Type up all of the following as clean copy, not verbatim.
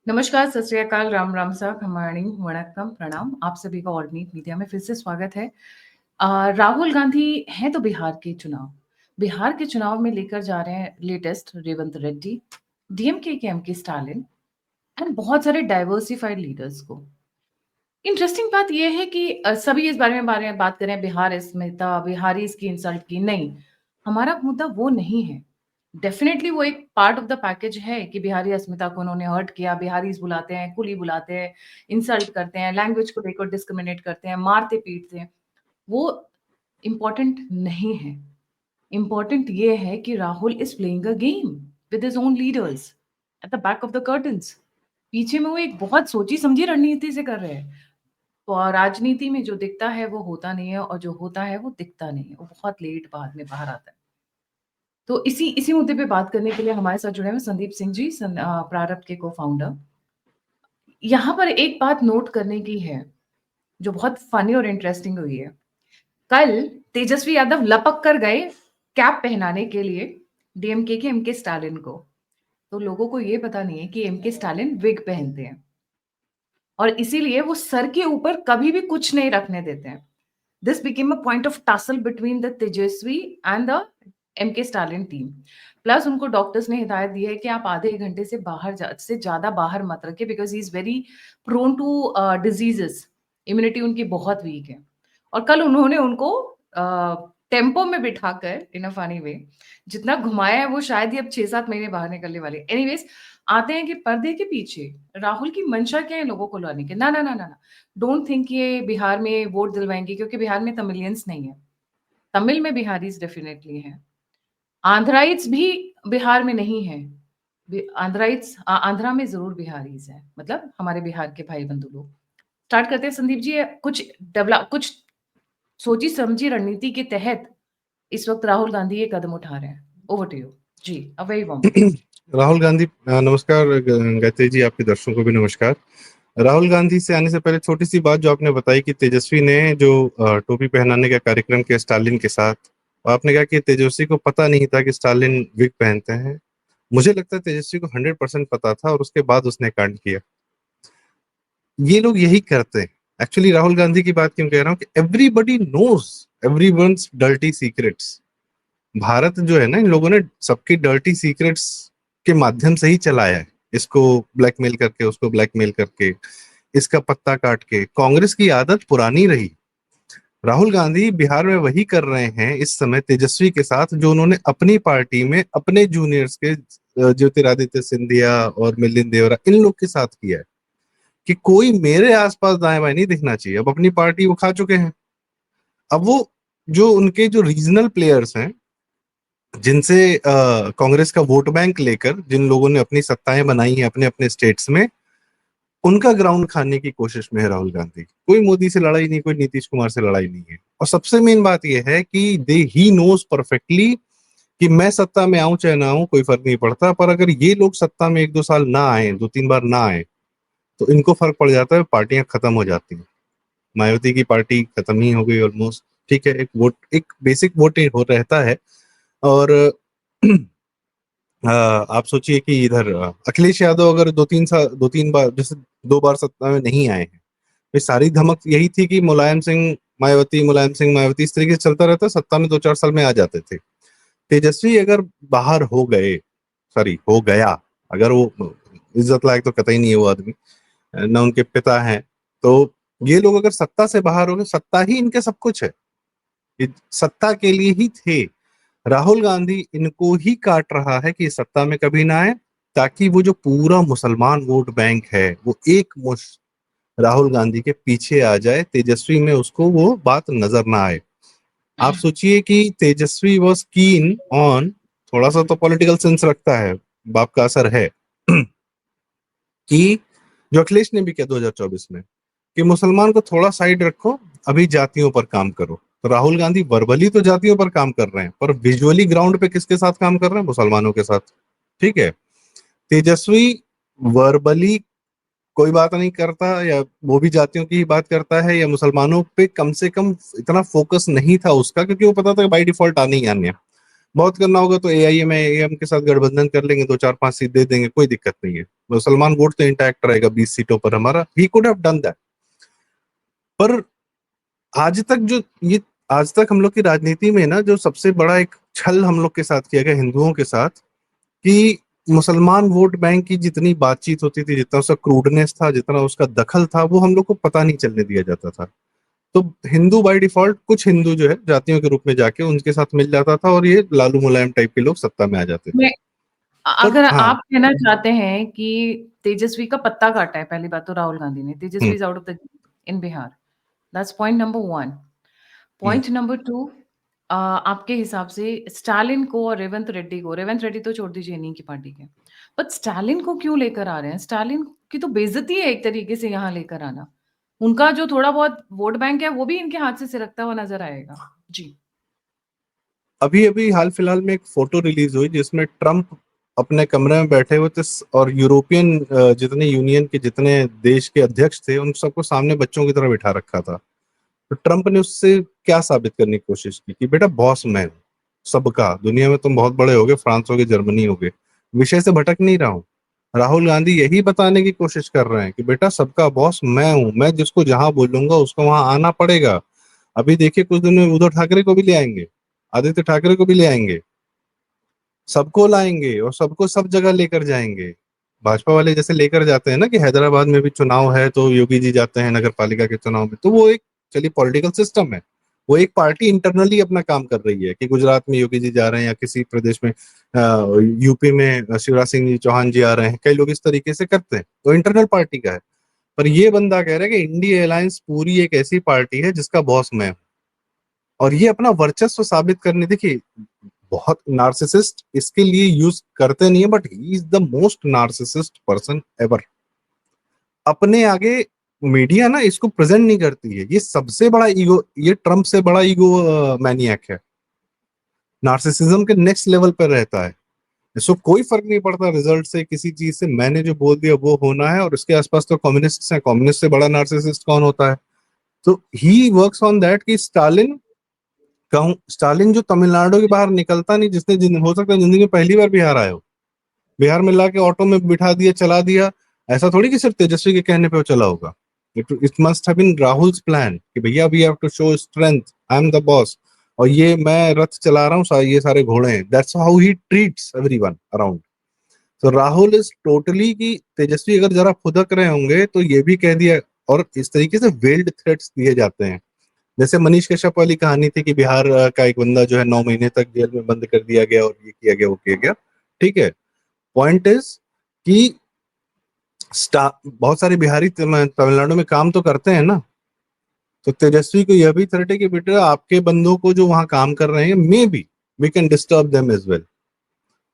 नमस्कार, सत श्री अकाल, राम राम साहब, हमारी वणक्कम, प्रणाम। आप सभी का ऑर्गेनिक मीडिया में फिर से स्वागत है। राहुल गांधी हैं तो बिहार के चुनाव। बिहार के चुनाव में लेकर जा रहे हैं लेटेस्ट रेवंत रेड्डी, डीएमके के एमके स्टालिन एंड बहुत सारे डाइवर्सिफाइड लीडर्स को। इंटरेस्टिंग बात यह है कि सभी इस बारे में बात करें, बिहार अस्मिता, बिहारी इसकी इंसल्ट की, नहीं। हमारा मुद्दा वो नहीं है। डेफिनेटली वो एक पार्ट ऑफ द पैकेज है कि बिहारी अस्मिता को उन्होंने हर्ट किया, बिहारीज बुलाते हैं, कुली बुलाते हैं, इंसल्ट करते हैं, लैंग्वेज को लेकर डिस्क्रिमिनेट करते हैं, मारते पीटते हैं। वो इम्पोर्टेंट नहीं है। इम्पोर्टेंट ये है कि Rahul is playing a game with his own leaders at the back of the curtains. पीछे में वो एक बहुत सोची समझी रणनीति से कर रहे हैं। तो राजनीति में जो दिखता है वो होता नहीं है, और जो होता है वो दिखता नहीं है, वो बहुत लेट बाद में बाहर आता है। तो इसी इसी मुद्दे पे बात करने के लिए हमारे साथ जुड़े हैं संदीप सिंह जी, प्रारब्ध के को-फाउंडर। यहाँ पर एक बात नोट करने की है, जो बहुत फनी और इंटरेस्टिंग हुई है। कल तेजस्वी यादव लपक कर गए कैप पहनाने के लिए डीएमके के एमके स्टालिन को। तो लोगों को ये पता नहीं है कि एमके स्टालिन विग पहनते हैं, और इसीलिए वो सर के ऊपर कभी भी कुछ नहीं रखने देते हैं। This became a point of tussle between the Tejashwi and the MK Stalin team. Plus उनको डॉक्टर्स ने हिदायत दी है कि आप आधे 1 घंटे से से ज़्यादा बाहर मत रखें, because he is very prone to diseases. Immunity उनकी बहुत वीक है। और कल उन्होंने उनको टेम्पो में बिठाकर इन अ फनी वे जितना घुमाया है, वो शायद ही अब 6-7 महीने बाहर निकलने वाले हैं। एनीवेज़, आते हैं कि पर्दे के पीछे राहुल की मंशा क्या है लोगों को लाने की। ना, ना, ना, ना, ना। डोंट थिंक ये बिहार में वोट दिलवाएँगे, क्योंकि बिहार में तमिलियंस नहीं है। तमिल में बिहारीज़ डेफिनिटली हैं। आंध्राइट्स भी बिहार में नहीं हैं। आंध्रा में ज़रूर बिहारीज़ हैं, मतलब हमारे बिहार के भाई-बंधु लोग। स्टार्ट करते हैं संदीप जी, कुछ सोची-समझी रणनीति के तहत इस वक़्त राहुल गांधी ये कदम उठा रहे हैं। Over to you. जी, a very warm welcome. Rahul Gandhi नमस्कार गायत्री जी, आपके दर्शकों को भी नमस्कार। राहुल गांधी से आने से पहले छोटी सी बात जो आपने बताई कि तेजस्वी ने जो टोपी पहनाने का कार्यक्रम किया स्टालिन के साथ, आपने कहा कि तेजस्वी को पता नहीं था कि स्टालिन विग पहनते हैं। मुझे लगता है तेजस्वी को 100% पता था और उसके बाद उसने कांड किया। ये लोग यही करते हैं। एक्चुअली राहुल गांधी की बात क्यों कह रहा हूँ कि everybody knows everyone's dirty secrets. Bharat जो है ना, इन लोगों ने सबकी डर्टी सीक्रेट्स के माध्यम से ही चलाया है। इसको ब्लैकमेल करके, उसको ब्लैकमेल करके, इसका पत्ता काट के। कांग्रेस की आदत पुरानी रही। राहुल गांधी बिहार में वही कर रहे हैं इस समय तेजस्वी के साथ, जो उन्होंने अपनी पार्टी में अपने जूनियर्स के ज्योतिरादित्य सिंधिया और मिलिंद देवरा इन लोग के साथ किया है कि कोई मेरे आसपास दाएं बाएं नहीं दिखना चाहिए। अब अपनी पार्टी वो खा चुके हैं। अब वो जो उनके जो रीजनल प्लेयर्स हैं, जिनसे कांग्रेस का वोट बैंक लेकर जिन लोगों ने अपनी सत्ताएं बनाई हैं अपने अपने स्टेट्स में, उनका ग्राउंड खाने की कोशिश में है राहुल गांधी। कोई मोदी से लड़ाई नहीं, कोई नीतीश कुमार से लड़ाई नहीं है। और सबसे मेन बात यह है कि दे ही नोज परफेक्टली कि मैं सत्ता में आऊं चाहे ना आऊं कोई फर्क नहीं पड़ता, पर अगर ये लोग सत्ता में 1-2 साल ना आए, 2-3 बार ना आए, तो इनको फर्क पड़ जाता है, पार्टियां खत्म हो जाती हैं। मायावती की पार्टी खत्म ही हो गई ऑलमोस्ट। ठीक है, एक बेसिक वोट हो रहता है। और आप सोचिए कि इधर अखिलेश यादव अगर 2-3 बार, जैसे 2 बार सत्ता में नहीं आए हैं, तो सारी धमक यही थी कि मुलायम सिंह मायावती, मुलायम सिंह मायावती, इस तरीके से चलता रहता, सत्ता में 2-4 साल में आ जाते थे। तेजस्वी अगर बाहर हो गए, सॉरी हो गया, अगर वो इज्जत लायक तो कतई नहीं है वो आदमी, न उनके पिता हैं, तो ये लोग अगर सत्ता से बाहर हो गए, सत्ता ही इनके सब कुछ है, ये सत्ता के लिए ही थे। राहुल गांधी इनको ही काट रहा है कि सत्ता में कभी ना आए, ताकि वो जो पूरा मुसलमान वोट बैंक है वो एक मुश्त राहुल गांधी के पीछे आ जाए, तेजस्वी में उसको वो बात नजर ना आए। आप सोचिए कि तेजस्वी वॉज कीन ऑन, थोड़ा सा तो पॉलिटिकल सेंस रखता है, बाप का असर है कि जो अखिलेश ने भी किया 2024 में, कि मुसलमान को थोड़ा साइड रखो, अभी जातियों पर काम करो। तो राहुल गांधी वर्बली तो जातियों पर काम कर रहे हैं, पर विजुअली ग्राउंड पे किसके साथ काम कर रहे हैं? मुसलमानों के साथ। ठीक है, तेजस्वी वर्बली कोई बात नहीं करता, या वो भी जातियों की ही बात करता है, या मुसलमानों पे कम से कम इतना फोकस नहीं था उसका, क्योंकि वो पता था बाई डिफॉल्ट आने ही आने हैं। बहुत करना होगा तो एआईएम के साथ गठबंधन कर लेंगे, 2 4 5 सीट दे देंगे, कोई दिक्कत नहीं है। मुसलमान वोट तो इंटैक्ट रहेगा 20 सीटों पर हमारा, he could have done that. पर आज तक जो ये आज तक हम लोग की राजनीति में ना जो सबसे बड़ा एक छल हम लोग के साथ किया गया हिंदुओं के साथ, कि मुसलमान वोट बैंक की जितनी बातचीत होती थी, जितना उसका क्रूडनेस था, जितना उसका दखल था, वो हम लोग को पता नहीं चलने दिया जाता था। तो हिंदू बाय डिफॉल्ट, कुछ हिंदू जो है जातियों के रूप में जाके उनके साथ मिल जाता था, और ये लालू मुलायम टाइप के लोग सत्ता में आ जाते थे। मैं पर अगर हाँ। आप कहना चाहते हैं कि तेजस्वी का पत्ता काटा है, पहली बात तो राहुल गांधी ने, hmm. Tejashwi is out of the in Bihar, that's point number 1। Hmm. Point number 2, आपके हिसाब से स्टालिन को और रेवंत रेड्डी को, रेवंत रेड्डी तो छोड़ दीजिए इन्हीं की पार्टी के, बट स्टालिन को क्यों लेकर आ रहे हैं? स्टालिन की तो बेइज्जती है एक तरीके से यहाँ लेकर आना। उनका जो थोड़ा बहुत वोट बैंक है वो भी इनके हाथ से सिरकता हुआ नजर आएगा। जी। अभी अभी हाल फिलहाल में एक फोटो रिलीज हुई जिसमें ट्रम्प अपने कमरे में बैठे हुए थे, और यूरोपियन जितने यूनियन के जितने देश के अध्यक्ष थे उन सबको सामने बच्चों की तरह बिठा रखा था। तो ट्रम्प ने उससे क्या साबित करने की कोशिश की कि बेटा बॉस मैं हूं सबका, दुनिया में तुम बहुत बड़े होगे, फ्रांस होगे, जर्मनी होगे, विषय से भटक नहीं रहा हूं। राहुल गांधी यही बताने की कोशिश कर रहे हैं कि बेटा सबका बॉस मैं हूं, मैं जिसको जहां बोलूंगा उसको वहां आना पड़ेगा। अभी देखिए कुछ दिन में उद्धव ठाकरे को भी ले आएंगे, आदित्य ठाकरे को भी ले आएंगे, सबको लाएंगे और सबको सब जगह लेकर जाएंगे। भाजपा वाले जैसे लेकर जाते हैं ना, कि हैदराबाद में भी चुनाव है तो योगी जी जाते हैं नगर पालिका के चुनाव में, तो वो एक, चलिए, पॉलिटिकल सिस्टम है। वो एक पार्टी इंटरनली अपना काम कर रही है कि गुजरात में योगी जी जा रहे हैं, या किसी प्रदेश में यूपी में शिवराज सिंह जी चौहान जी आ रहे हैं, कई लोग इस तरीके से करते हैं, तो इंटरनल पार्टी का है। पर ये बंदा कह रहा है कि इंडिया अलायंस पूरी एक ऐसी पार्टी है जिसका बॉस मैं हूं, और ये अपना वर्चस्व साबित करने, देखिए, बहुत नार्सिसिस्ट इसके लिए यूज करते नहीं है, but he is the most narcissist person ever. अपने आगे मीडिया ना इसको प्रेजेंट नहीं करती है, ये सबसे बड़ा ईगो, ये ट्रम्प से बड़ा ईगो मैनियक है, नार्सिसिज्म के नेक्स्ट लेवल पर रहता है। इसको कोई फर्क नहीं पड़ता रिजल्ट से, किसी चीज से, मैंने जो बोल दिया वो होना है, और इसके आसपास तो कम्युनिस्ट हैं, कम्युनिस्ट से बड़ा नार्सिसिस्ट कौन होता है? तो ही वर्क्स ऑन दैट कि स्टालिन कहूं, स्टालिन जो तमिलनाडु के बाहर निकलता नहीं, जिसने हो सकता है जिंदगी में पहली बार बिहार आए हो, बिहार में लाके ऑटो में बिठा दिया, चला दिया। ऐसा थोड़ी कि सिर्फ तेजस्वी के कहने पे वो चला होगा। It must have been Rahul's plan कि भैया we have to show strength, I am the boss, और ये मैं रथ चला रहा हूँ, ये सारे घोड़े हैं। That's how he treats everyone around. तो राहुल इज टोटली कि तेजस्वी अगर जरा फुदक रहे होंगे तो ये भी कह दिया, और इस तरीके से वेल्ड थ्रेट्स दिए जाते हैं। जैसे मनीष कश्यप वाली कहानी थी कि बिहार का एक बंदा जो है 9 महीने तक जेल में बंद कर दिया गया, और ये किया गया, वो किया गया। ठीक है, पॉइंट इज कि बहुत सारे बिहारी तमिलनाडु में काम तो करते हैं ना, तो तेजस्वी को यह भी थ्रेट है कि बेटा आपके बंदों को जो वहां काम कर रहे हैं, maybe we can disturb them as well.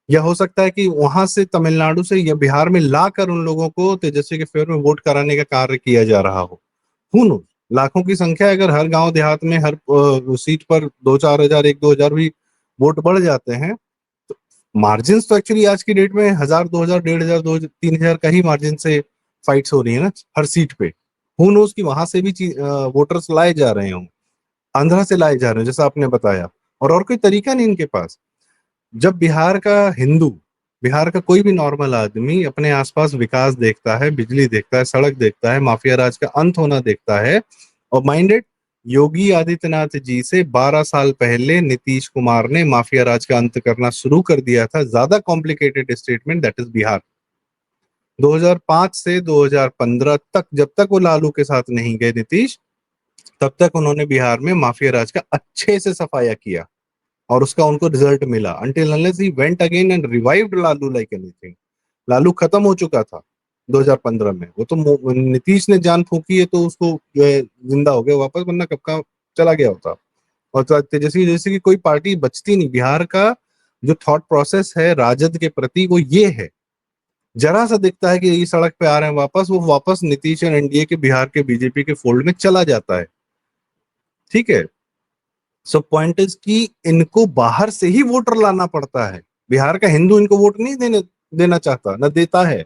या हो सकता है कि वहां से तमिलनाडु से या बिहार में लाकर उन लोगों को तेजस्वी के फेवर में वोट कराने का कार्य किया जा रहा हो। हु नो, लाखों की संख्या है, अगर हर गांव देहात में हर सीट पर 2 4 हजार, 1 2 हजार भी वोट बढ़ जाते हैं, तो मार्जिन तो एक्चुअली आज की डेट में 1000 2000 1500 2000 3000 का ही मार्जिन से फाइट्स हो रही है ना हर सीट पे। हु नोज कि वहां से भी वोटर्स लाए जा रहे हों, आंध्रा से लाए जा रहे हैं जैसा आपने बताया, और कोई तरीका नहीं इनके पास। जब बिहार का हिंदू, बिहार का कोई भी नॉर्मल आदमी अपने आसपास विकास देखता है, बिजली देखता है, सड़क देखता है, माफिया राज का अंत होना देखता है, और माइंडेड, योगी आदित्यनाथ जी से 12 साल पहले नीतीश कुमार ने माफिया राज का अंत करना शुरू कर दिया था, ज्यादा complicated statement, that is Bihar. 2005 से 2015 तक, जब तक वो लालू के साथ नहीं गए नीतीश, तब तक उन्होंने बिहार में माफिया राज का अच्छे से सफाया किया, और उसका उनको रिजल्ट मिला, until unless he went again and revived Lalu like anything। Lalu खत्म हो चुका था 2015 में, वो तो नीतीश ने जान फूकी है तो उसको जो है जिंदा हो गया वापस, वरना कब का चला गया होता। और तो तेजस्वी जैसे कि कोई पार्टी बचती नहीं। बिहार का जो थॉट प्रोसेस है राजद के प्रति वो ये है, जरा सा दिखता है कि ये सड़क पे आ रहे हैं वापस, वो वापस नीतीश और एनडीए के, बिहार के बीजेपी के फोल्ड में चला जाता है। ठीक है, सो पॉइंट इज कि इनको बाहर से ही वोटर लाना पड़ता है। बिहार का हिंदू इनको वोट नहीं देना चाहता, न देता है,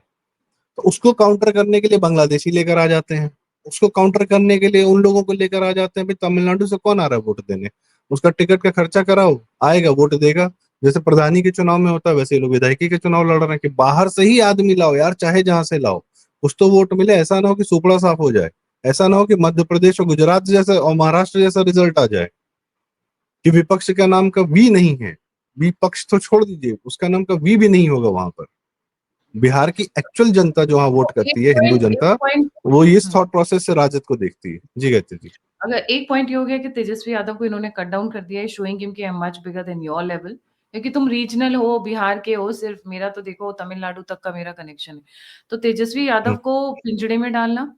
तो उसको काउंटर करने के लिए बांग्लादेशी लेकर आ जाते हैं, उसको काउंटर करने के लिए उन लोगों को लेकर आ जाते हैं। भाई तमिलनाडु से कौन आ रहा है वोट देने, उसका टिकट का खर्चा कराओ, आएगा वोट देगा, जैसे प्रधानी के चुनाव में होता है वैसे ये लोग विधायकी के चुनाव लड़ रहे हैं कि बाहर से ही आदमी लाओ यार, चाहे जहां से लाओ, कुछ तो वोट मिले। ऐसा ना हो कि सुपड़ा साफ हो जाए, ऐसा ना हो कि मध्य प्रदेश और गुजरात जैसा और महाराष्ट्र जैसा रिजल्ट आ जाए कि विपक्ष का नाम का वी नहीं है। विपक्ष तो छोड़ दीजिए, उसका नाम का वी भी नहीं होगा वहां पर। बिहार की एक्चुअल जनता जो वहां वोट एक करती है, हिंदू पॉइंट एक जनता, पॉइंट वो इस थॉट प्रोसेस से राजद को देखती है। जी कहते जी। अगर एक पॉइंट ये हो गया कि तेजस्वी यादव को इन्होंने कट डाउन कर दिया है, शोइंग हिम कि I am much bigger than your level, क्योंकि तुम रीजनल हो, बिहार के हो, सिर्फ मेरा तो देखो तमिलनाडु तक का मेरा कनेक्शन है। तो तेजस्वी यादव हम्म। को पिंजड़े में डालना,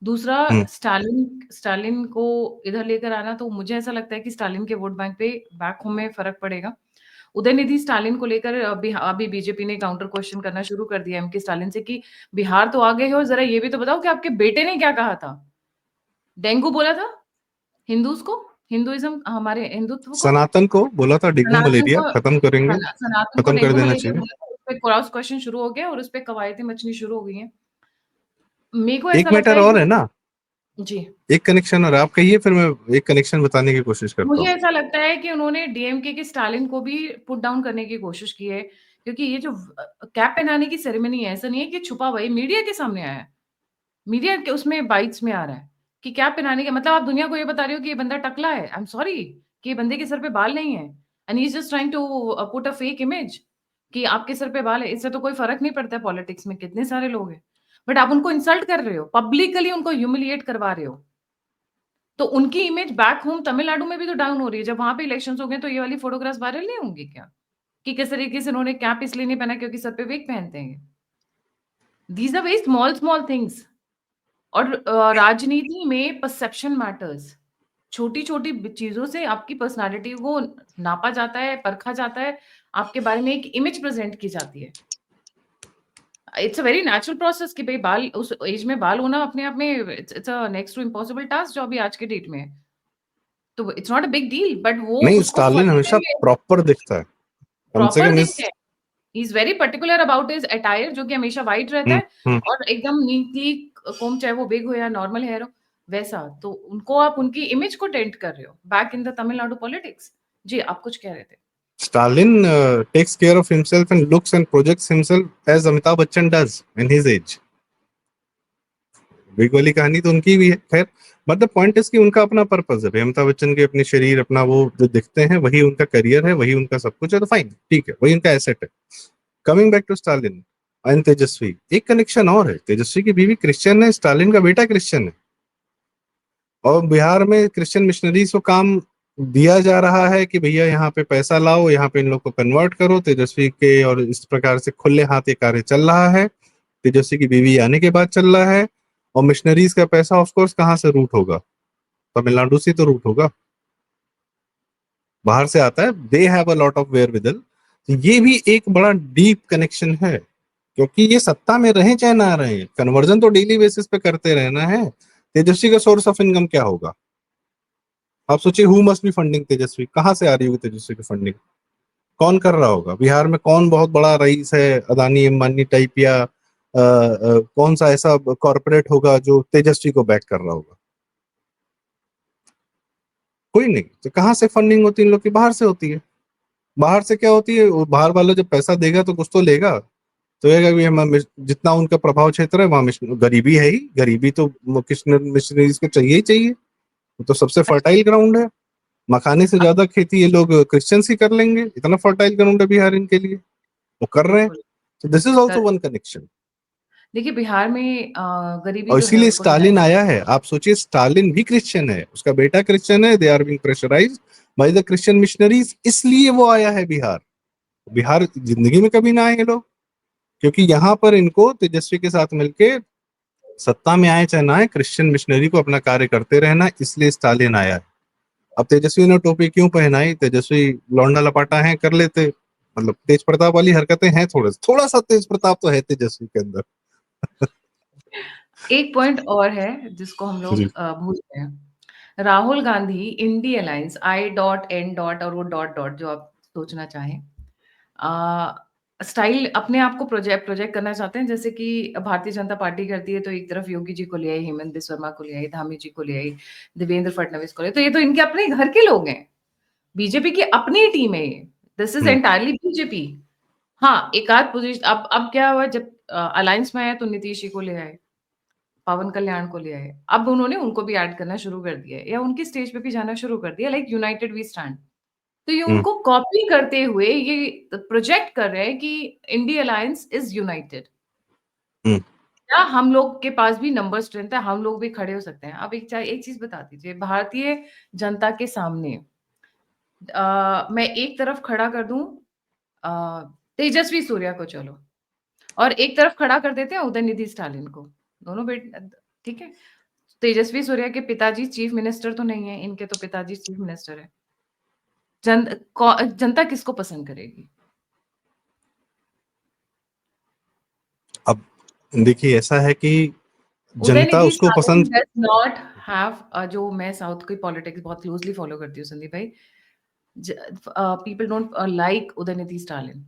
दूसरा हम्म। स्टालिन स्टालिन को इधर लेकर आना, तो मुझे ऐसा लगता है कि स्टालिन के वोट बैंक पे बैक होम में फर्क पड़ेगा। उदयनिधि स्टालिन को लेकर अभी बीजेपी ने काउंटर क्वेश्चन करना शुरू कर दिया एमके स्टालिन से कि बिहार तो आ गए हो, जरा ये भी तो बताओ कि आपके बेटे ने क्या कहा था? डेंगू बोला था हिंदूज को, हिंदुइज्म हमारे हिंदुत्व को, सनातन को बोला था डेंगू सनातन मलेरिया को, खत्म करेंगे, सनातन को खत्म कर डेंगू देना मलेरिया चाहिए। बोला था, उस पे क्रॉस क्वेश्चन शुरू हो गया और उस पे कवायदें मचनी शुरू हो गई हैं। मेरे को ऐसा एक लगता मैटर है और कि है ना, जी, एक कनेक्शन और आप कहिए, फिर मैं एक कनेक्शन बताने की कोशिश करता मुझे हूँ। ऐसा लगता है कि उन्होंने डीएमके के स्टालिन को भी पुट डाउन करने की कोशिश की है, क्योंकि ये जो कैप पहनाने की सेरेमनी है, ऐसा नहीं है कि छुपा हुआ है, मीडिया के सामने आया है। मीडिया के उसमें बाइट्स में आ रहा है कि कैप पहनाने का मतलब आप दुनिया को ये बता रहे हो कि ये बंदा टकला है। आई एम सॉरी कि ये बंदे के सर पे बाल नहीं है and he is just trying to put a fake image कि आपके सर पे बाल है। इससे तो कोई फर्क नहीं पड़ता है पॉलिटिक्स में कितने सारे लोग हैं, बट आप उनको इंसल्ट कर रहे हो, पब्लिकली उनको ह्यूमिलिएट करवा रहे हो। तो उनकी इमेज बैक होम तमिलनाडु में भी तो डाउन हो रही है। जब वहां पे इलेक्शंस हो गए तो ये वाली फोटोग्राफ्स वायरल नहीं होंगी क्या, कि किस तरीके से उन्होंने कैप इसलिए नहीं पहना क्योंकि सर पे विग पहनते हैं। These are very small small things. और राजनीति में परसेप्शन मैटर्स। छोटी-छोटी चीज़ों से आपकी पर्सनैलिटी को नापा जाता है, परखा जाता है, आपके बारे में एक इमेज प्रेज़ेंट की जाती है। It's a very natural process कि भई बाल उस एज में बाल होना अपने आप में it's it's a next to impossible task जो अभी आज के डेट में है। तो it's not a big deal, but वो नहीं, उसको स्टालिन हमेशा फनी वे प्रॉपर दिखता है, कम से प्रॉपर कम इस। दिखते हैं। ही is very particular about his attire, जो कि हमेशा व्हाइट रहता हम्म। है हम्म। और एकदम नीटली कोम्ब, चाहे वो बिग हो या नॉर्मल हेयर हो, वैसा। तो उनको आप उनकी इमेज को डेंट कर रहे हो back in the Tamil Nadu politics. जी, आप कुछ कह रहे थे? Stalin takes care of himself and looks and projects himself as Amitabh Bachchan does in his age। Big वाली कहानी तो उनकी भी है, खैर। बट द पॉइंट इज कि उनका अपना पर्पस है। अमिताभ बच्चन के अपने शरीर, अपना वो जो दिखते हैं, वही उनका करियर है, वही उनका सब कुछ है, तो फाइन, ठीक है, वही उनका एसेट है। Coming back to Stalin and Tejashwi, एक कनेक्शन और है। तेजस्वी की बीवी क्रिश्चियन है, स्टालिन का बेटा क्रिश्चियन है, और बिहार में क्रिश्चियन मिशनरीज को काम दिया जा रहा है कि भैया यहाँ पे पैसा लाओ, यहाँ पे इन लोग को कन्वर्ट करो। तेजस्वी के और इस प्रकार से खुले हाथ ये कार्य चल रहा है। तेजस्वी की बीवी आने के बाद चल रहा है। और मिशनरीज का पैसा ऑफ कोर्स कहाँ से रूट होगा? तमिलनाडु से तो रूट होगा, बाहर से आता है। They have a lot of wherewithal. ये भी एक बड़ा डीप कनेक्शन है, क्योंकि ये सत्ता में रहे चाहे ना रहे, कन्वर्जन तो डेली बेसिस पे करते रहना है। तेजस्वी का सोर्स ऑफ इनकम क्या होगा? आप सोचिए, हु मस्ट बी फंडिंग तेजस्वी? कहाँ से आ रही होगी तेजस्वी की फंडिंग? कौन कर रहा होगा? बिहार में कौन बहुत बड़ा रईस है, अदानी अंबानी टाइप, या कौन सा ऐसा कॉर्पोरेट होगा जो तेजस्वी को बैक कर रहा होगा? कोई नहीं। तो कहाँ से फंडिंग होती है इन लोग की? बाहर से होती है। बाहर से क्या होती है? वो बाहर वाला जब पैसा देगा तो कुछ तो लेगा। तो ये भी हम, जितना उनका प्रभाव क्षेत्र है वहां गरीबी है ही, गरीबी तो मिशनरीज को चाहिए ही चाहिए। वो तो सबसे अच्छा, फर्टाइल ग्राउंड है। मखाने से ज्यादा खेती ये लोग क्रिश्चियंस ही कर लेंगे, इतना फर्टाइल ग्राउंड है बिहार इनके लिए, वो कर रहे हैं। बिल्कुल, तो this is also correct. One connection. देखिए बिहार में गरीबी और जो है इसीलिए उसको स्टालिन हिलाने आया है। आप सोचिए, स्टालिन भी क्रिश्चियन है, उसका बेटा क्रिश्चियन है, they are being pressurised by the Christian missionaries, इसलिए वो आया है बिहार। बिहार जिंदगी में कभी ना आए ये लोग, क्योंकि यहाँ पर इनको तेजस्वी के साथ मिलके सत्ता में आए चाहे ना आए, क्रिश्चियन मिशनरी को अपना कार्य करते रहना, इसलिए स्टालिन आया है। अब तेजस्वी ने टोपी क्यों पहनाई? तेजस्वी लौंडा लपाटा है, कर लेते, मतलब तेज प्रताप वाली हरकतें हैं, थोड़ा थोड़ा सा तेज प्रताप तो है तेजस्वी के अंदर। एक पॉइंट और है जिसको हम जी। लोग भूल गए हैं। Rahul Gandhi INDI alliance I dot N dot और वो डॉट डॉट जो आप सोचना चाहें, स्टाइल अपने आप को प्रोजेक्ट प्रोजेक्ट करना चाहते हैं, जैसे कि भारतीय जनता पार्टी करती है, तो एक तरफ योगी जी को ले आई, हेमंत बिस्वा शर्मा को ले आई, धामी जी को ले आई, देवेंद्र फडणवीस को ले, तो ये तो इनके अपने घर के लोग हैं। बीजेपी की अपनी टीम है ये। This is entirely BJP. हाँ, एक आध पोजीशन अब क्या हुआ, जब अलायंस में आया तो नीतीश जी को ले आए, पवन कल्याण को ले आए। अब उन्होंने उनको भी ऐड करना शुरू कर दिया है, या उनकी स्टेज पे भी जाना शुरू कर दिया, लाइक यूनाइटेड वी स्टैंड। तो ये हम्म। उनको कॉपी करते हुए ये प्रोजेक्ट कर रहे हैं कि इंडिया अलायंस इज यूनाइटेड, हम्म। या हम लोग के पास भी नंबर स्ट्रेंथ है, हम लोग भी खड़े हो सकते हैं। अब एक चीज बता दीजिए, भारतीय जनता के सामने मैं एक तरफ खड़ा कर दूं तेजस्वी सूर्या को, चलो, और एक तरफ खड़ा कर देते हैं उदयनिधि स्टालिन को, दोनों बेट ठीक है। तेजस्वी सूर्या के पिताजी चीफ मिनिस्टर तो नहीं है, इनके तो पिताजी चीफ मिनिस्टर है। जनता किसको पसंद करेगी? अब देखिए, ऐसा है कि जनता उदयनिधि उसको स्टालिन पसंद। डज नॉट हैव, जो मैं साउथ की पॉलिटिक्स बहुत क्लोजली फॉलो करती हूँ संदीप भाई, people don't like Udhayanidhi Stalin.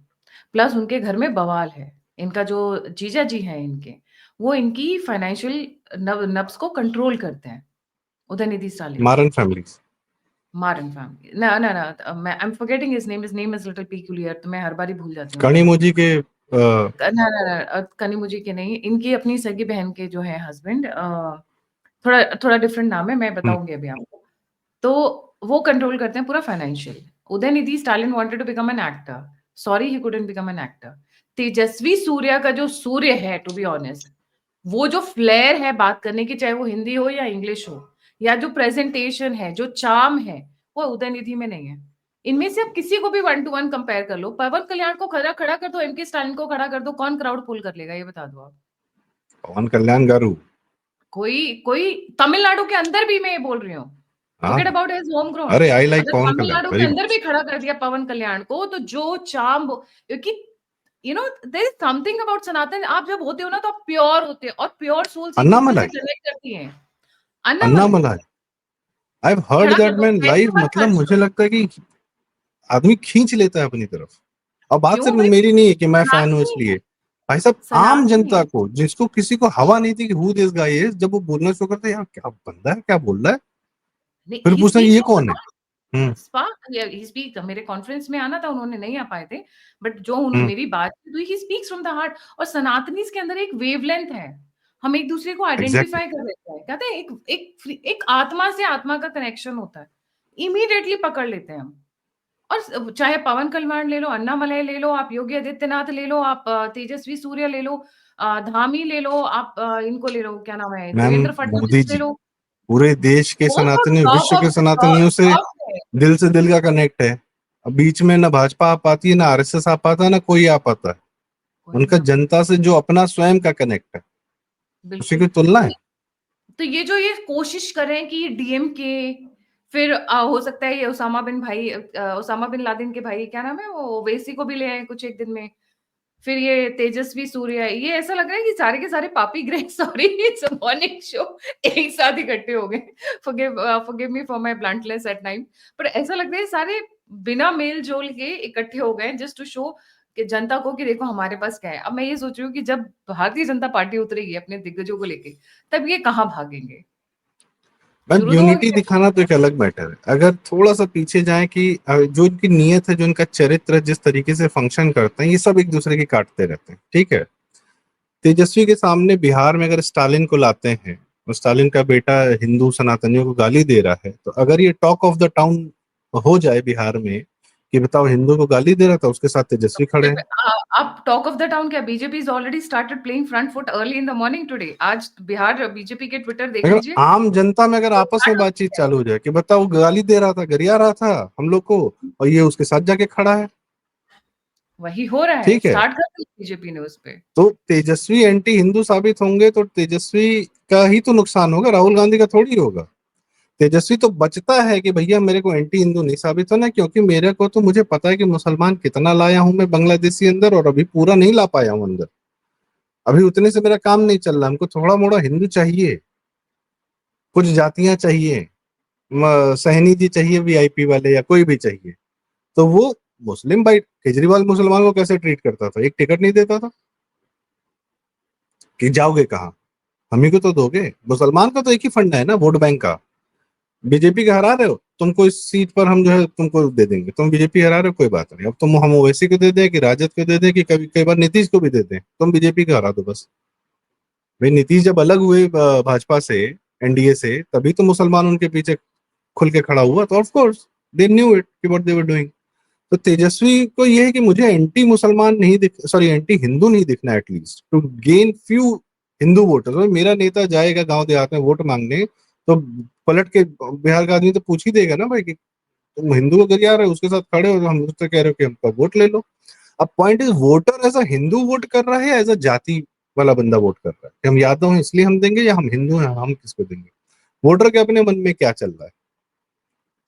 Plus उनके घर में बवाल है, इनका जो जीजा जी हैं इनके, वो इनकी फाइनेंशियल नब्स को कंट्रोल करते हैं, उदयनिधि स्टालिन जी। मारन फैमिलीज। मारन फैमिली, ना ना ना, मैं I am forgetting his name is little peculiar, तो मैं हर बार ही भूल जाती हूँ उनका नाम। कनिमोझी के ना ना ना, कनिमोझी के नहीं, इनकी अपनी सगी बहन के जो है हस्बैंड, थोड़ा थोड़ा डिफरेंट नाम है, मैं बताऊंगी अभी आपको। तो वो कंट्रोल करते हैं पूरा financial. Udhayanidhi Stalin wanted to become an actor, sorry he couldn't become an actor. Tejasvi Surya का जो सूर्य है, टू बी ऑनेस्ट, वो जो फ्लेयर है बात करने की, चाहे वो हिंदी हो या इंग्लिश हो, या जो प्रेजेंटेशन है, जो चार्म है, वो उदयनिधि में नहीं है। इनमें से आप किसी को भी 1 to 1 कंपेयर कर लो, पवन कल्याण को खड़ा खड़ा कर दो, एमके स्टालिन को खड़ा कर दो, कौन क्राउड पुल कर लेगा, ये बता दो आप। पवन कल्याण गारू। कोई कोई तमिलनाडु के अंदर भी, मैं ये बोल रही हूँ, हाँ। Forget about his home ground, अरे आई लाइक अगर पवन कल्याण तमिलनाडु के वेरी अंदर भी मच। खड़ा कर दिया पवन कल्याण को, तो जो चार्म, क्योंकि देयर इज समथिंग अबाउट सनातन, आप जब होते हो ना तो आप प्योर होते हो, और प्योर सोल्स एक दूसरे से अन्नामलाई। कनेक्ट करती हैं। Annamalai Annamalai. I have heard खड़ा कर दैट दो, मैन पैसे लाइव, मत मतलब खर्च मुझे करो। लगता है कि आदमी खींच लेता है अपनी तरफ। और बात क्यों सिर्फ भाई? मेरी नहीं है कि मैं फैन हूं सनातनी है, इसलिए। भाई साहब, आम सनातनी जनता है। को, जिसको किसी को हवा नहीं थी कि हु दिस गाय इज, जब वो बोलना शुरू करते हैं, यार क्या बंदा है, क्या बोल रहा है, फिर ही पूछना कि स्पीक्स ये फ्रॉम कौन है। The hmm. Spark, he speak, मेरे कॉन्फ्रेंस में आना था, उन्होंने नहीं आ पाए थे, बट जो हम्म। मेरी बातचीत हुई, he speaks from the heart. और सनातनीज के अंदर एक वेवलेंथ है, हम एक दूसरे को एग्जैक्टली। आइडेंटिफाई कर लेते हैं, कहते हैं एक आत्मा से आत्मा का कनेक्शन होता है, इमीडिएटली पकड़ लेते हैं हम। और चाहे पवन कल्याण ले लो, अन्नामलई ले लो, आप योगी आदित्यनाथ ले लो, आप तेजस्वी सूर्य ले लो, धामी ले लो, आप इनको ले लो, क्या नाम है, मैम, देवेंद्र मोदी फडणवीस ले जी लो, पूरे देश के वो तो सनातनी, टॉप विश्व ऑफ के द सनातनियों टॉप है, से दिल का कनेक्ट है। अब बीच में ना भाजपा आ पाती है, ना आरएसएस आ पाता है, ना कोई आ पाता है। कोई नहीं उनका आ पाता। जनता से जो अपना स्वयं का कनेक्ट है, उसी बिल्कुल। की तुलना तो है। तो ये जो ये कोशिश कर रहे हैं कि डीएमके, फिर हो सकता है ये उसामा बिन लादेन के भाई, क्या नाम है वो, ओवैसी को भी ले आए कुछ एक दिन में, फिर ये तेजस्वी सूर्या, ये ऐसा लग रहा है कि सारे के सारे पापी ग्रह sorry it's a morning show, एक साथ इकट्ठे हो गए। Forgive me for my bluntness at time, पर ऐसा लग रहा है सारे बिना मेल जोल के इकट्ठे हो गए जस्ट टू शो कि जनता को कि देखो हमारे पास क्या है। अब मैं ये सोच रही हूँ कि जब भारतीय जनता पार्टी उतरेगी अपने दिग्गजों को लेके, तब ये कहाँ भागेंगे? मैम, शुरू तो हो यूनिटी गया। दिखाना तो एक अलग मैटर है। अगर थोड़ा सा पीछे जाए कि जो इनकी नीयत है, जो इनका चरित्र, जिस तरीके से फंक्शन करते हैं, ये सब एक दूसरे की काटते रहते हैं, ठीक है। तेजस्वी के सामने बिहार में अगर स्टालिन को लाते हैं, और स्टालिन का बेटा हिंदू सनातनियों को गाली दे रहा है, तो अगर ये टॉक ऑफ द टाउन हो जाए बिहार में कि बताओ हिंदू को गाली दे रहा था, उसके साथ तेजस्वी खड़े हैं। अब टॉक ऑफ द टाउन क्या, BJP is already started playing front foot early in the morning today. आज बिहार बीजेपी के ट्विटर देख अगर लीजिए। आम जनता में अगर आपस में बातचीत चालू हो जाए कि बताओ गाली दे रहा था, गरिया रहा था हम लोग को, और ये उसके साथ जाके खड़ा है, वही हो रहा है, ठीक है। स्टार्ट कर दिया बीजेपी ने उस पे। तो तेजस्वी एंटी हिंदू साबित होंगे तो तेजस्वी का ही तो नुकसान होगा, राहुल गांधी का थोड़ी होगा। तेजस्वी तो बचता है कि भैया मेरे को एंटी हिंदू नहीं साबित होना, क्योंकि मेरे को तो मुझे पता है कि मुसलमान कितना लाया हूं मैं बांग्लादेशी अंदर, और अभी पूरा नहीं ला पाया हूं अंदर। अभी उतने से मेरा काम नहीं चल रहा, हमको थोड़ा मोड़ा हिंदू चाहिए, कुछ जातियां चाहिए, सहनी जी चाहिए, वीआईपी वाले, या कोई भी चाहिए। तो वो मुस्लिम भाई, केजरीवाल मुसलमान को कैसे ट्रीट करता था, एक टिकट नहीं देता था कि जाओगे कहाँ, हम ही को तो दोगे। मुसलमान का तो एक ही फंडा है ना, वोट बैंक का। बीजेपी का हरा रहे हो, तुमको इस सीट पर हम जो है तुमको दे देंगे, तुम बीजेपी हरा रहे हो कोई बात नहीं, अब तुम हम ओवैसी को दे दें कि राजद को दे दें कि कभी कई बार नीतीश को भी दे दें, तुम बीजेपी को हरा दो बस। भाई नीतीश जब अलग हुए भाजपा से, एनडीए से, तभी तो मुसलमान उनके पीछे खुल के खड़ा हुआ, तो of course they knew it कि व्हाट दे वर डूइंग। तो तेजस्वी को ये है कि मुझे एंटी मुसलमान नहीं दिख, सॉरी एंटी हिंदू नहीं दिखना, at least to gain few Hindu voters. मेरा नेता जाएगा गांव देहात में वोट मांगने, तो पलट के बिहार का आदमी तो पूछ ही देगा ना भाई कि तुम हिंदू अगर यार है उसके साथ खड़े हो, तो हम उससे कह रहे हो कि हमका वोट ले लो। अब point is, voter as a Hindu vote कर रहा है, एज अ जाति वाला बंदा वोट कर रहा है कि हम यादव हैं इसलिए हम देंगे, या हम हिंदू हैं हम किसको देंगे। वोटर के अपने मन में क्या चल रहा है।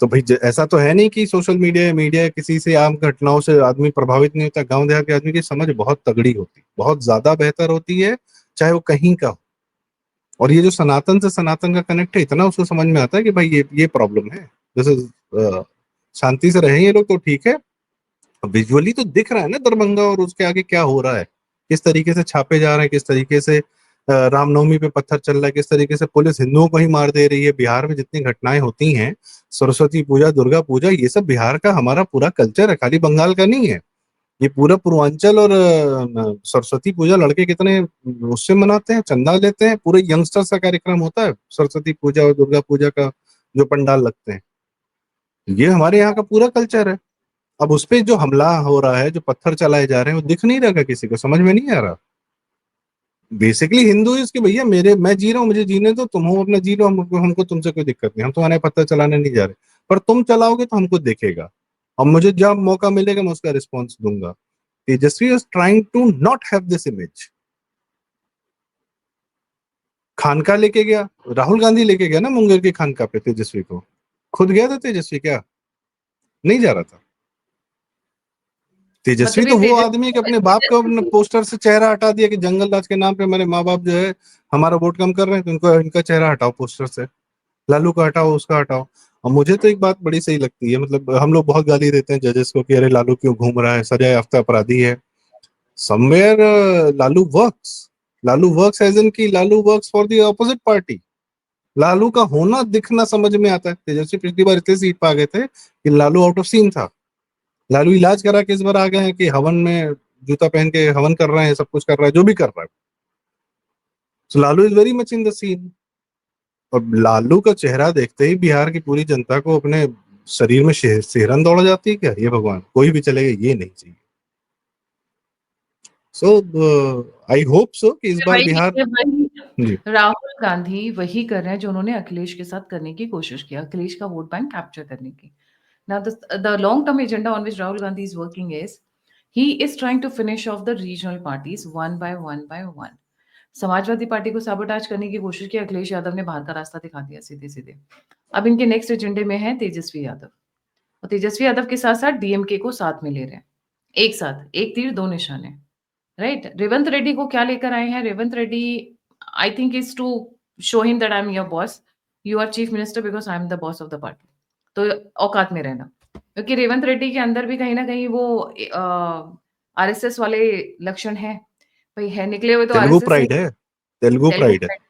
तो भाई ऐसा तो है नहीं कि सोशल मीडिया मीडिया किसी से आम घटनाओं से आदमी प्रभावित नहीं होता। गांव देहात के आदमी की समझ बहुत तगड़ी होती, बहुत ज्यादा बेहतर होती है, चाहे वो कहीं का हो। और ये जो सनातन से सनातन का कनेक्ट है, इतना उसको समझ में आता है कि भाई ये प्रॉब्लम है। जैसे शांति से रहे ये लोग तो ठीक है, विजुअली तो दिख रहा है ना दरभंगा और उसके आगे क्या हो रहा है, किस तरीके से छापे जा रहे हैं, किस तरीके से रामनवमी पे पत्थर चल रहा है, किस तरीके से पुलिस हिंदुओं को ही मार दे रही है। बिहार में जितनी घटनाएं होती हैं, सरस्वती पूजा, दुर्गा पूजा, ये सब बिहार का हमारा पूरा कल्चर है, खाली बंगाल का नहीं है। ये पूरा पूर्वांचल। और सरस्वती पूजा लड़के कितने उससे मनाते हैं, चंदा लेते हैं, पूरे यंगस्टर्स का कार्यक्रम होता है सरस्वती पूजा और दुर्गा पूजा का, जो पंडाल लगते हैं। ये हमारे यहाँ का पूरा कल्चर है। अब उस पे जो हमला हो रहा है, जो पत्थर चलाए जा रहे हैं, वो दिख नहीं रहा, किसी को समझ में नहीं आ रहा। बेसिकली हिंदू इसके भैया मेरे, मैं जी रहा हूँ, मुझे जीने दो, तुम हो अपना जी लो, हमको तुमसे कोई दिक्कत नहीं, हम तुम्हारे पत्थर चलाने नहीं जा रहे, पर तुम चलाओगे तो हमको देखेगा, और मुझे जब मौका मिलेगा मैं उसका रिस्पॉन्स दूंगा। Tejashwi is trying to not have this image. खानका लेके गया, राहुल गांधी लेके गया ना मुंगेर की खानका पे तेजस्वी को, खुद गया था तेजस्वी क्या, नहीं जा रहा था। तेजस्वी मतलब ये तो वो आदमी है कि तेजस्वी अपने बाप को अपने पोस्टर से चेहरा हटा दिया कि जंगल राज के नाम पे मेरे माँ बाप जो है हमारा वोट कम कर रहे हैं, तो इनको इनका चेहरा हटाओ पोस्टर से, लालू का हटाओ, उसका हटाओ। और मुझे तो एक बात बड़ी सही लगती है, मतलब हम लोग बहुत गाली देते हैं जजेस को कि अरे लालू क्यों घूम रहा है, सजा याफ्ता अपराधी है। Somewhere Lalu works, Lalu works as in की Lalu works for the opposite party. Lalu का होना दिखना समझ में आता है। तेजस्वी पिछली बार इसलिए सीट पे आ गए थे कि लालू आउट ऑफ सीन था। लालू इलाज करा के इस बार आ गए हैं कि हवन में जूता पहन के हवन कर रहे हैं, सब कुछ कर रहा है जो भी कर रहा है। So Lalu is very much in the scene. और लालू का चेहरा देखते ही बिहार की पूरी जनता को अपने शरीर में सिहरन दौड़ जाती है क्या, ये भगवान कोई भी चलेगा, ये नहीं चाहिए। सो आई होप सो कि इस बार बिहार। ये वही जी। राहुल गांधी वही कर रहे हैं जो उन्होंने अखिलेश के साथ करने की कोशिश की, अखिलेश का वोट बैंक कैप्चर करने की। Now, the long-term agenda on which Rahul Gandhi is working is he is trying to finish off the regional parties one by one by one. Samajwadi party को साबोटाज करने की कोशिश की, अखिलेश यादव ने बाहर का रास्ता दिखा दिया सीधे सीधे। अब इनके नेक्स्ट एजेंडे में है तेजस्वी यादव, और तेजस्वी यादव के साथ साथ डीएमके को साथ में ले रहे हैं, एक साथ एक तीर दो निशाने। राइट, रेवंत रेड्डी को क्या लेकर आए हैं? Revanth Reddy I think is to show him that I am your boss, you are chief minister because I am the boss of the party. तो औकात में रहना, क्योंकि रेवंत रेड्डी के अंदर भी कहीं ना कहीं वो आरएसएस वाले लक्षण है। भाई है, निकले हुए तो तेलुगु आरएसएस से प्राइड है, तेलुगु तेलुगु प्राइड है। प्राइड,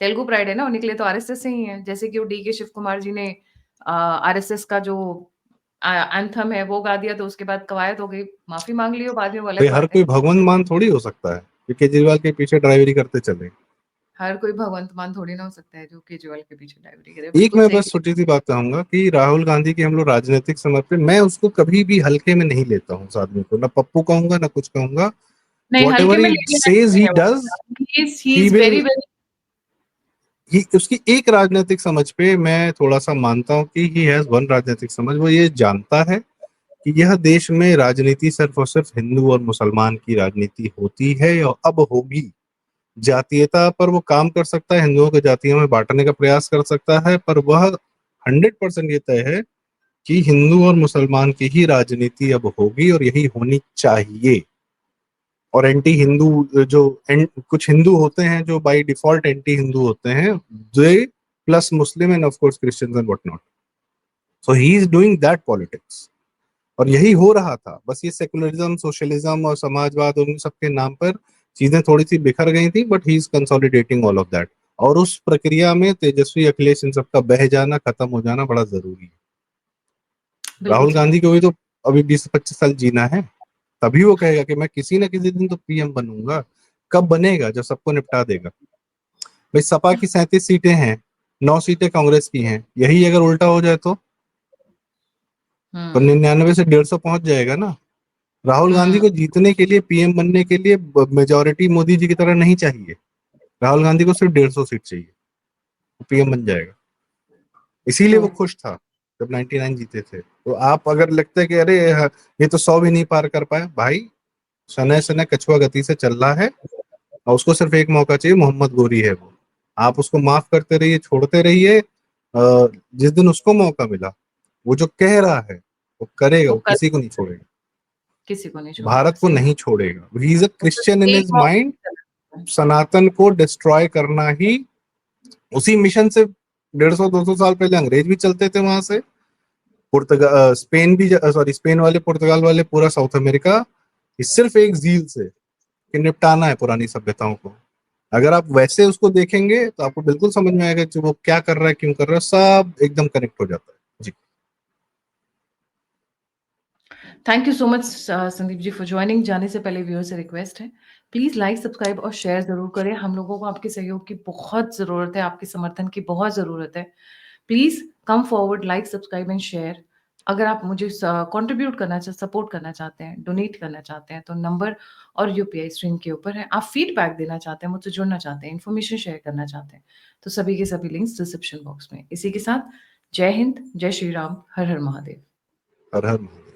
तेलुगु प्राइड है ना, और निकले तो आरएसएस से ही है। जैसे कि वो डी के शिव कुमार जी ने आरएसएस का जो एंथम है वो गा दिया, तो उसके बाद कवायद हो गई, माफी मांग ली, और बाद में वो भाई अलग हर बात है। कोई भगवंत मान थोड़ी हो सकता है कि केजरीवाल के पीछे ड्राइवरी करते चले। हर कोई भगवंत मान थोड़ी ना हो सकता है जो केजरीवाल के पीछे डायवर्टी करे, एक बिल्कुल मैं सही बस कही। छोटी सी बात कहूंगा कि राहुल गांधी की हम लोग राजनीतिक समझ पे, मैं उसको कभी भी हल्के में नहीं लेता हूँ उस आदमी को, ना पप्पू कहूंगा ना कुछ कहूंगा। नहीं, वॉट हल्के एवर में ही ले लेना सेज नहीं ही है वो। Does, he he is will, very very उसकी एक राजनीतिक समझ पे मैं थोड़ा सा मानता हूँ कि ही हैज वन राजनीतिक समझ, वो ये जानता है कि यह देश में राजनीति सिर्फ और सिर्फ हिंदू और मुसलमान की राजनीति होती है और अब होगी। जातीयता पर वो काम कर सकता है, हिंदुओं को जातियों में बांटने का प्रयास कर सकता है, पर वह 100% ये तय है कि हिंदू और मुसलमान की ही राजनीति अब होगी और यही होनी चाहिए। और एंटी हिंदू जो कुछ हिंदू होते हैं जो बाय डिफॉल्ट एंटी हिंदू होते हैं, they plus Muslim and of course Christians and what not, so he is doing that politics. और यही हो रहा था, बस ये सेकुलरिज्म, सोशलिज्म और समाजवाद, उन सबके नाम पर चीजें थोड़ी सी बिखर गई थी, but he is consolidating all of that. और उस प्रक्रिया में तेजस्वी, अखिलेश इन सबका बह जाना, खत्म हो जाना बड़ा जरूरी है। बिल्कुल राहुल सही। गांधी को भी तो अभी 20 से 25 साल जीना है, तभी वो कहेगा कि मैं किसी ना किसी दिन तो पीएम बनूंगा। कब बनेगा? जब सबको निपटा देगा। भाई सपा की 37 सीटें हैं, 9 सीटें कांग्रेस की हैं, यही अगर उल्टा हो जाए तो हम्म 99 से 150 पहुंच जाएगा ना। राहुल गांधी हम्म को जीतने के लिए, पीएम बनने के लिए मेजोरिटी मोदी जी की तरह नहीं चाहिए। राहुल गांधी को सिर्फ 150 सीट चाहिए, पीएम बन जाएगा। इसीलिए ट्रू। वो खुश था जब 99 जीते थे। तो आप अगर लगता है कि अरे ये तो 100 भी नहीं पार कर पाए, भाई सने सने कछुआ गति से चल रहा है, और उसको सिर्फ एक मौका चाहिए, मोहम्मद गोरी है वो। आप उसको माफ करते रहिए, छोड़ते रहिए। जिस दिन उसको मौका मिला, वो जो कह रहा है वो करेगा, वो वो कर किसी को नहीं छोड़ेगा, किसी को नहीं छोड़ेगा, भारत को सही। नहीं छोड़ेगा। ही इज अ वो क्रिश्चियन सिर्फ इन एक हिज मौका माइंड। देता है। सनातन को डिस्ट्रॉय करना ही उसी मिशन से 150-200 साल पहले अंग्रेज भी चलते थे वहां से। पुर्तगाल, स्पेन भी, सॉरी, स्पेन वाले, पुर्तगाल वाले, पूरा साउथ अमेरिका, ये सिर्फ एक जील से कि निपटाना है पुरानी सभ्यताओं को। अगर आप वैसे उसको देखेंगे तो आपको बिल्कुल समझ में आएगा कि वो क्या कर रहा है, क्यों कर रहा है, सब एकदम कनेक्ट हो जाता है जी। Thank you so much Sandeep ji for joining. जाने से पहले व्यूअर से रिक्वेस्ट है, प्लीज लाइक, सब्सक्राइब और शेयर जरूर करें। हम लोगों को आपके सहयोग की बहुत जरूरत है, आपके समर्थन की बहुत जरूरत है। Please come forward, like, subscribe and share. अगर आप मुझे कंट्रीब्यूट करना चाहते, सपोर्ट करना चाहते हैं, डोनेट करना चाहते हैं, तो नंबर और यूपीआई स्क्रीन के ऊपर है। आप फीडबैक देना चाहते हैं, मुझसे जुड़ना चाहते हैं, इन्फॉर्मेशन शेयर करना चाहते हैं, तो सभी के सभी लिंक्स डिस्क्रिप्शन बॉक्स में। इसी के साथ जय हिंद, जय श्री राम, हर हर महादेव। हर हर महादेव।